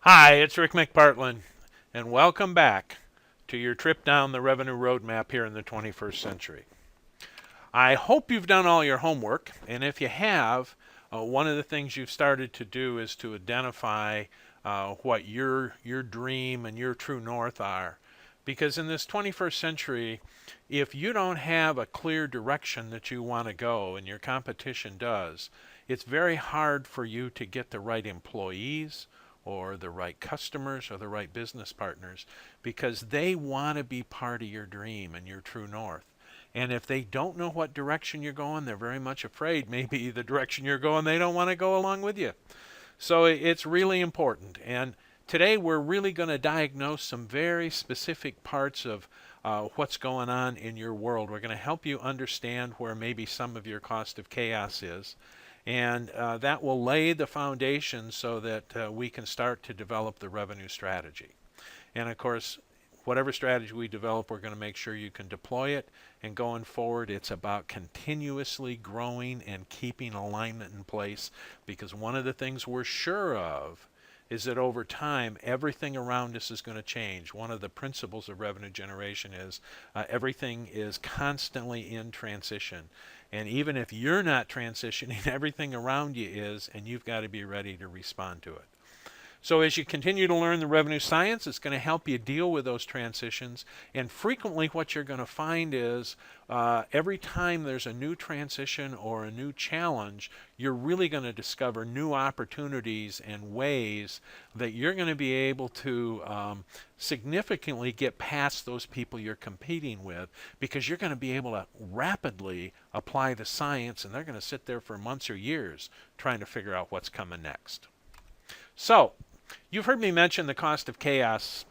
Hi, it's Rick McPartland, and welcome back to your trip down the revenue roadmap here in the 21st century. I hope you've done all your homework, and if you have, one of the things you've started to do is to identify what your dream and your true north are. Because in this 21st century, if you don't have a clear direction that you want to go, and your competition does, it's very hard for you to get the right employees or the right customers or the right business partners because they want to be part of your dream and your true north. And if they don't know what direction you're going, they're very much afraid maybe the direction you're going, they don't want to go along with you. So it's really important. And today we're really going to diagnose some very specific parts of what's going on in your world. We're going to help you understand where maybe some of your cost of chaos is. And that will lay the foundation so that we can start to develop the revenue strategy. And of course, whatever strategy we develop, we're going to make sure you can deploy it. And going forward, it's about continuously growing and keeping alignment in place, because one of the things we're sure of is that over time, everything around us is going to change. One of the principles of revenue generation is everything is constantly in transition. And even if you're not transitioning, everything around you is, and you've got to be ready to respond to it. So as you continue to learn the revenue science, it's going to help you deal with those transitions. And frequently what you're going to find is every time there's a new transition or a new challenge, you're really going to discover new opportunities and ways that you're going to be able to significantly get past those people you're competing with, because you're going to be able to rapidly apply the science, and they're going to sit there for months or years trying to figure out what's coming next. So, you've heard me mention the cost of chaos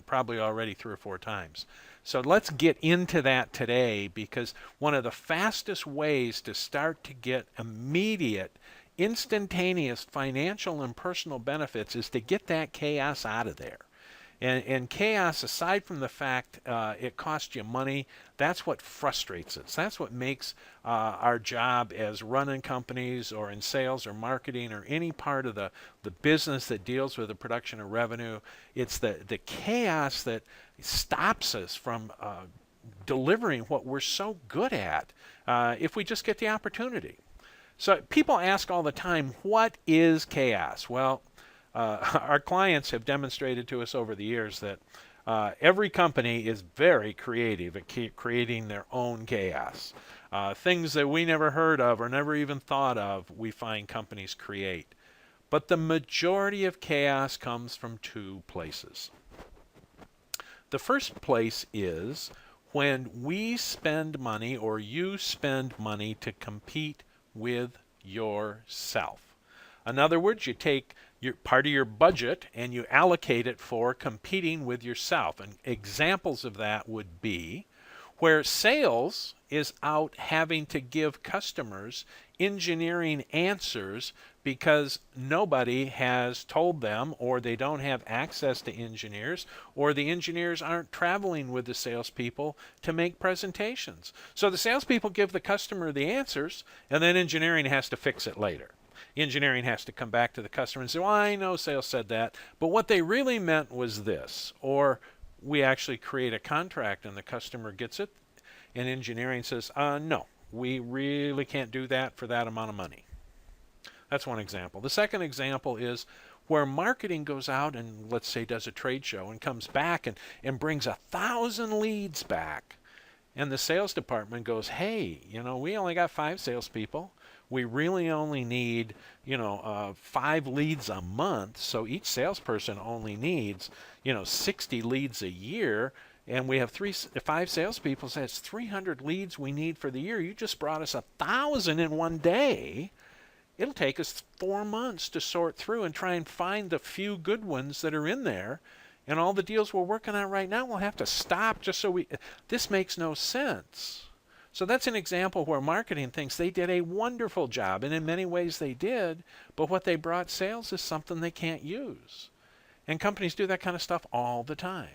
probably already 3 or 4 times. So let's get into that today, because one of the fastest ways to start to get immediate, instantaneous financial and personal benefits is to get that chaos out of there. And chaos, aside from the fact it costs you money, that's what frustrates us. That's what makes our job as running companies or in sales or marketing or any part of the business that deals with the production of revenue. It's the chaos that stops us from delivering what we're so good at if we just get the opportunity. So people ask all the time, what is chaos? Well, our clients have demonstrated to us over the years that every company is very creative at creating their own chaos. Things that we never heard of or never even thought of, we find companies create. But the majority of chaos comes from 2 places. The first place is when we spend money, or you spend money, to compete with yourself. In other words, you take part of your budget and you allocate it for competing with yourself. And examples of that would be where sales is out having to give customers engineering answers because nobody has told them, or they don't have access to engineers, or the engineers aren't traveling with the salespeople to make presentations. So the salespeople give the customer the answers, and then engineering has to fix it later. Engineering has to come back to the customer and say, well, I know sales said that, but what they really meant was this. Or we actually create a contract and the customer gets it, and engineering says, no, we really can't do that for that amount of money. That's one example. The second example is where marketing goes out and, let's say, does a trade show and comes back and brings 1,000 leads back. And the sales department goes, hey, we only got 5 salespeople. We really only need, 5 leads a month. So each salesperson only needs, 60 leads a year. And we have 5 salespeople. So that's 300 leads we need for the year. You just brought us 1,000 in one day. It'll take us 4 months to sort through and try and find the few good ones that are in there. And all the deals we're working on right now, we'll have to stop just so this makes no sense. So that's an example where marketing thinks they did a wonderful job, and in many ways they did, but what they brought sales is something they can't use. And companies do that kind of stuff all the time.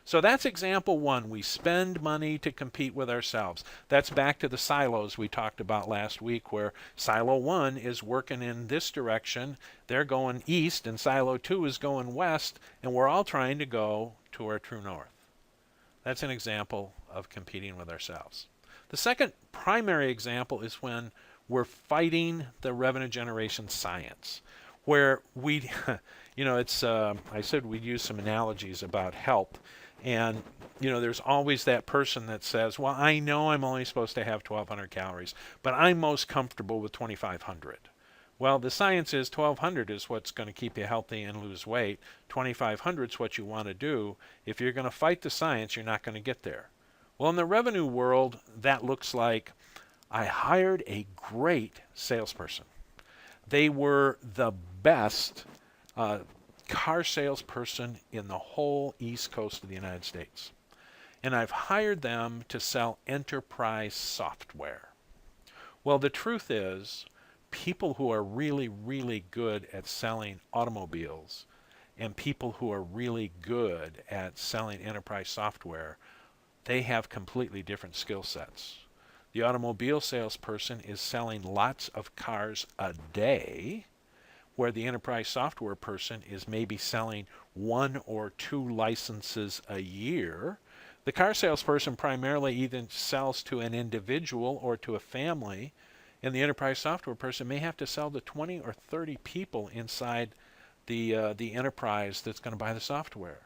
So that's example one. We spend money to compete with ourselves. That's back to the silos we talked about last week, where silo one is working in this direction. They're going east, and silo two is going west, and we're all trying to go to our true north. That's an example of competing with ourselves. The second primary example is when we're fighting the revenue generation science, where we, it's, I said we'd use some analogies about help. And, there's always that person that says, well, I know I'm only supposed to have 1,200 calories, but I'm most comfortable with 2,500. Well, the science is 1,200 is what's going to keep you healthy and lose weight. 2,500 is what you want to do. If you're going to fight the science, you're not going to get there. Well, in the revenue world, that looks like I hired a great salesperson. They were the best car salesperson in the whole East Coast of the United States. And I've hired them to sell enterprise software. Well, the truth is, people who are really, really good at selling automobiles and people who are really good at selling enterprise software, they have completely different skill sets. The automobile salesperson is selling lots of cars a day, where the enterprise software person is maybe selling 1 or 2 licenses a year. The car salesperson primarily either sells to an individual or to a family, and the enterprise software person may have to sell to 20 or 30 people inside the enterprise that's going to buy the software.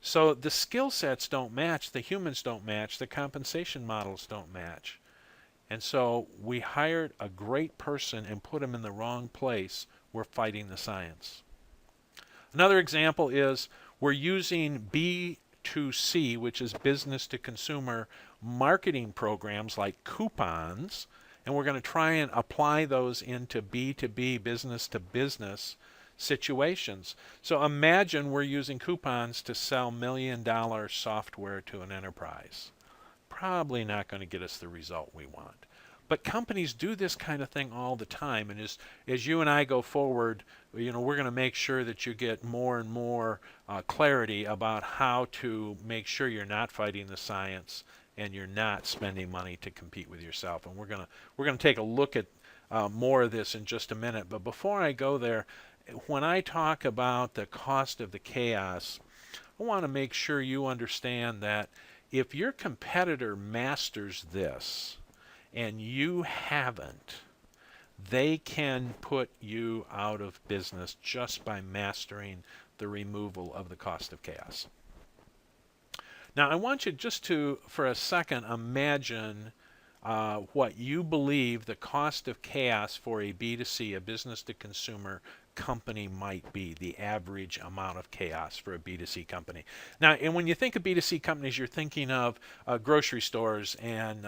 So the skill sets don't match, the humans don't match, the compensation models don't match. And so we hired a great person and put him in the wrong place. We're fighting the science. Another example is we're using B2C, which is business to consumer marketing programs like coupons, and we're going to try and apply those into B2B, business to business situations. So imagine we're using coupons to sell $1 million software to an enterprise. Probably not going to get us the result we want. But companies do this kind of thing all the time, and as you and I go forward, we're going to make sure that you get more and more clarity about how to make sure you're not fighting the science and you're not spending money to compete with yourself. And we're going to take a look at more of this in just a minute. But before I go there, when I talk about the cost of the chaos, I want to make sure you understand that if your competitor masters this and you haven't, they can put you out of business just by mastering the removal of the cost of chaos. Now, I want you just to, for a second, imagine what you believe the cost of chaos for a B2C, a business to consumer company might be, the average amount of chaos for a B2C company. Now, and when you think of B2C companies, you're thinking of grocery stores and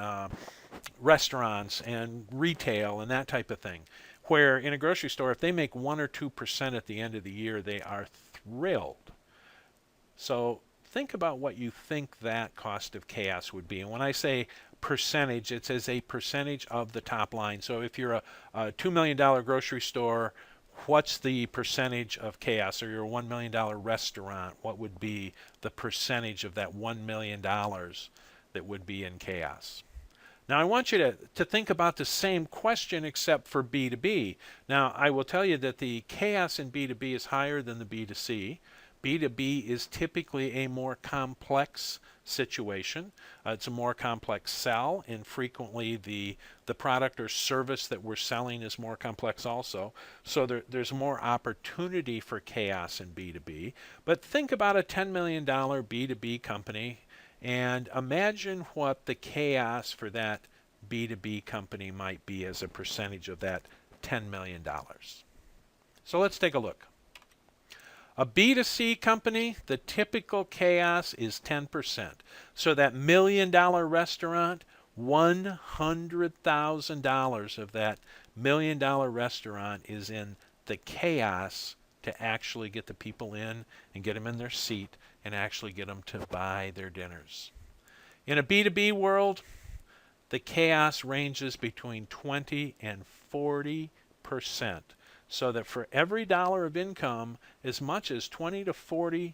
restaurants and retail and that type of thing, where in a grocery store, if they make 1 or 2% at the end of the year, they are thrilled. So think about what you think that cost of chaos would be. And when I say percentage, it's as a percentage of the top line. So if you're a $2 million grocery store, what's the percentage of chaos? Or you're a $1 million restaurant, what would be the percentage of that $1 million that would be in chaos? Now, I want you to think about the same question except for B2B. Now, I will tell you that the chaos in B2B is higher than the B2C. B2B is typically a more complex situation. It's a more complex sell, and frequently the product or service that we're selling is more complex also. So there's more opportunity for chaos in B2B. But think about a $10 million B2B company and imagine what the chaos for that B2B company might be as a percentage of that $10 million. So let's take a look. A B2C company, the typical chaos is 10%. So that $1 million restaurant, $100,000 of that $1 million restaurant is in the chaos to actually get the people in and get them in their seat and actually get them to buy their dinners. In a B2B world, the chaos ranges between 20 and 40%. So that for every dollar of income, as much as 20 to 40%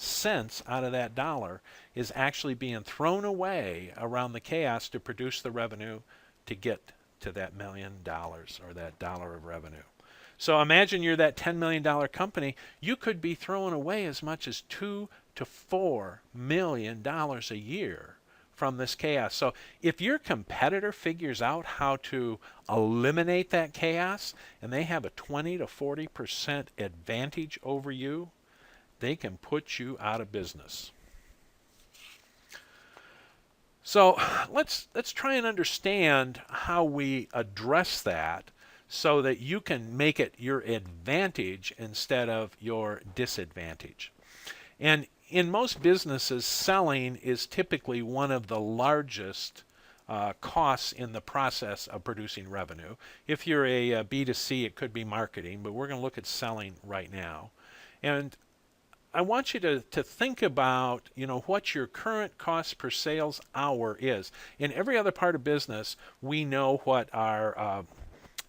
cents out of that dollar is actually being thrown away around the chaos to produce the revenue to get to that $1 million or that dollar of revenue. So imagine you're that $10 million company. You could be throwing away as much as $2 to $4 million a year from this chaos. So if your competitor figures out how to eliminate that chaos and they have a 20 to 40% advantage over you, they can put you out of business. So let's try and understand how we address that so that you can make it your advantage instead of your disadvantage. And in most businesses, selling is typically one of the largest costs in the process of producing revenue. If you're a B2C, it could be marketing, but we're going to look at selling right now. And I want you to think about, what your current cost per sales hour is. In every other part of business, we know what our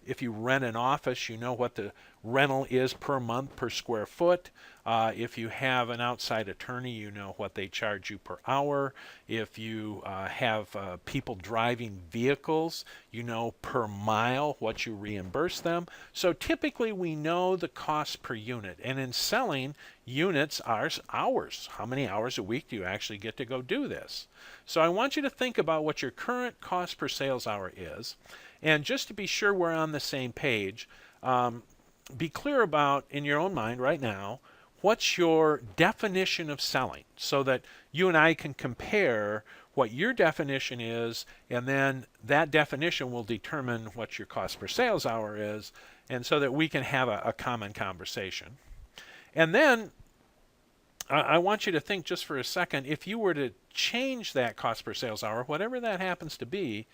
if you rent an office, you know what the rental is per month per square foot. If you have an outside attorney, you know what they charge you per hour. If you have people driving vehicles, you know per mile what you reimburse them. So typically we know the cost per unit. And in selling, units are hours. How many hours a week do you actually get to go do this? So I want you to think about what your current cost per sales hour is. And just to be sure we're on the same page, be clear about, in your own mind right now, what's your definition of selling so that you and I can compare what your definition is, and then that definition will determine what your cost per sales hour is, and so that we can have a common conversation. And then I want you to think just for a second, if you were to change that cost per sales hour, whatever that happens to be,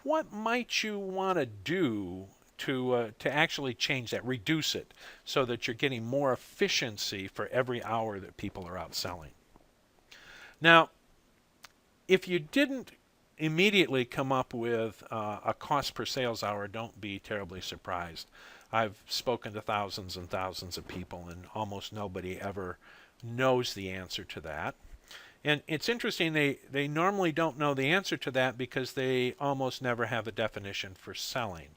what might you want to do to actually change that, reduce it, so that you're getting more efficiency for every hour that people are out selling. Now, if you didn't immediately come up with a cost per sales hour, don't be terribly surprised. I've spoken to thousands and thousands of people, and almost nobody ever knows the answer to that. And it's interesting, they normally don't know the answer to that because they almost never have a definition for selling.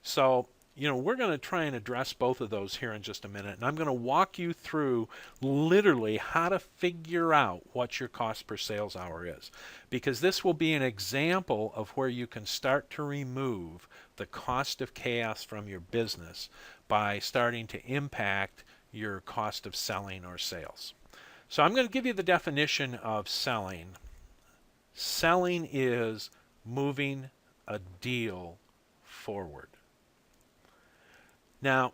So, we're going to try and address both of those here in just a minute. And I'm going to walk you through literally how to figure out what your cost per sales hour is. Because this will be an example of where you can start to remove the cost of chaos from your business by starting to impact your cost of selling or sales. So I'm going to give you the definition of selling. Selling is moving a deal forward. Now,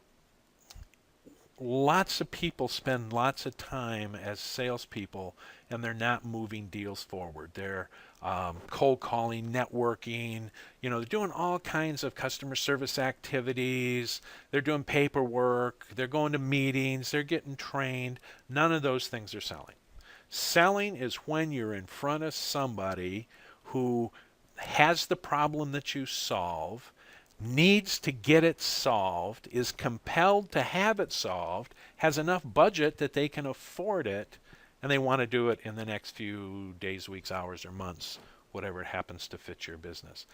lots of people spend lots of time as salespeople and they're not moving deals forward. They're cold calling, networking, they're doing all kinds of customer service activities. They're doing paperwork. They're going to meetings. They're getting trained. None of those things are selling. Selling is when you're in front of somebody who has the problem that you solve, needs to get it solved, is compelled to have it solved, has enough budget that they can afford it, and they want to do it in the next few days, weeks, hours, or months, whatever it happens to fit your business.